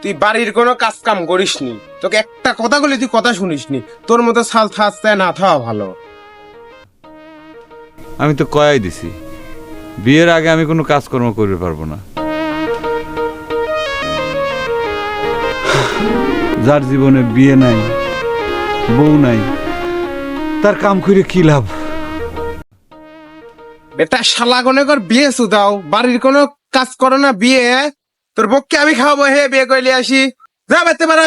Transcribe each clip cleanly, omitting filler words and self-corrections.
তুই বাড়ির কোনো কাজ কাম করিস নি, তোকে একটা কথা বলি তুই কথা শুনিস নি, তোর মতো ছাল থাকতে না থাকা ভালো। আমি তো কয়াই দিছি বিয়ের আগে আমি কোনো কাজকর্ম করতে পারবো না। যার জীবনে বিয়ে নাই, বউ নাই, তার কাম করে কি লাভ? বেটা শালা কোনে কর বিয়ে সুদাও, বাড়ির কোনো কাজ করো না বিয়ে, তোর বককে আমি খাওয়াবো, হে বিয়ে কইলে আসি, যা বেতে পারা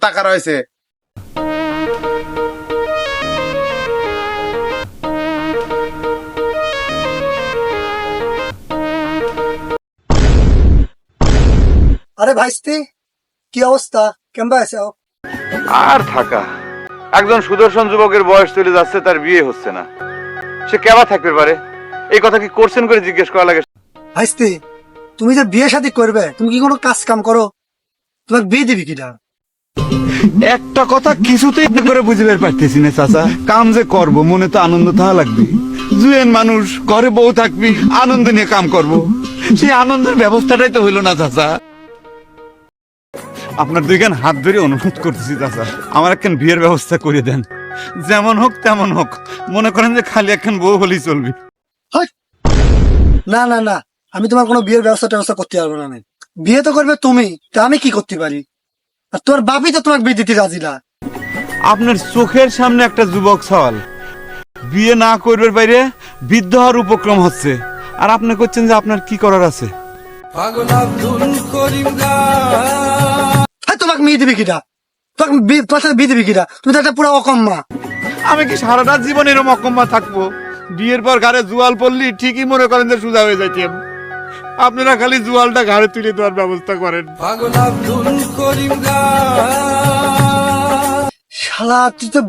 টাকা রয়েছে। আরে ভাইস্তি, কি অবস্থা, কেমন আছে? আর থাকা, একজন সুদর্শন যুবকের বয়স চলে যাচ্ছে, তার বিয়ে হচ্ছে না, সে কেবা থাকতে পারে? এই কথা কি করছেন করে জিজ্ঞেস করা লাগে? ভাইস্তি, তুমি যে বিয়ে শাদী করবে, তুমি কি কোনো কাজ কাম করো? তোমাকে বিয়ে দিবি কিনা? একটা কথা কিছুতেই করে বুঝতে পারতেছি না চাচা। কাম যে করব মনে তো আনন্দ থাকা লাগবে। জুয়েন মানুষ, ঘরে বউ থাকবি, আনন্দ নিয়ে কাম করব, সেই আনন্দের ব্যবস্থাটাই তো হইল না চাচা। আপনার দুইখান হাত ধরে অনুরোধ করতেছি চাচা, আমার একখান বিয়ের ব্যবস্থা করে দেন, যেমন হোক তেমন হোক। মনে করেন যে খালি একখান বউ হলেই চলবে। না না না, আমি তোমার কোনো বিয়ের ব্যবস্থা করতে পারবো না। বিয়ে তো করবে তুমি, তা আমি কি করতে পারি? আর তোমার বাপই তো তোমাকে বিয়ে দিতে রাজি না। আপনার চোখের সামনে একটা যুবক সওয়াল বিয়ে না করবার বাইরে বৃদ্ধ হওয়ার উপক্রম হচ্ছে, আর আপনি করছেন যে আপনার কি করার আছে। তোমাকে মেয়ে দিবি কিনা? তোমার সাথে বিয়ে দিবি কিনা? তুমি তো একটা পুরো অকম্মা। আমি কি সারাটা জীবন এরকম অকম্মা থাকবো? বিয়ের পর ঘাড়ে জুয়াল পড়লি ঠিকই মনে করেন যে সোজা হয়ে যাইতেন। আপনারা খালি জুয়ালটা ঘাড়ে তুলে দেওয়ার ব্যবস্থা করেন। শালা, তুই তো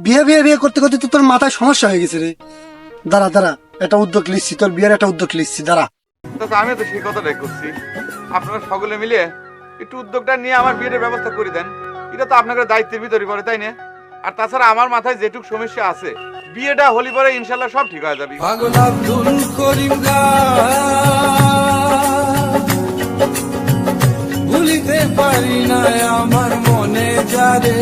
বিয়ে বিয়ে বিয়ে করতে করতে তো তোর মাথায় সমস্যা হয়ে গেছে রে। দাঁড়া দাঁড়া, একটা উদ্যোগ লিখছি, তোর বিয়ের একটা উদ্যোগ লিখছি, দাঁড়া। আমি তো সেই কথাটাই করছি, আপনারা সকলে মিলে একটু উদ্যোগটা নিয়ে আমার বিয়ের ব্যবস্থা করে দেন। এটা তো আপনাদের দায়িত্বের ভিতরে পড়ে, তাই না? আর তাছাড়া আমার মাথায় যেটুক সমস্যা আছে, বিয়েটা হলি পরে ইনশাল্লাহ সব ঠিক হয়ে যাবে। ভুলিতে পারি না আমার মনে যারে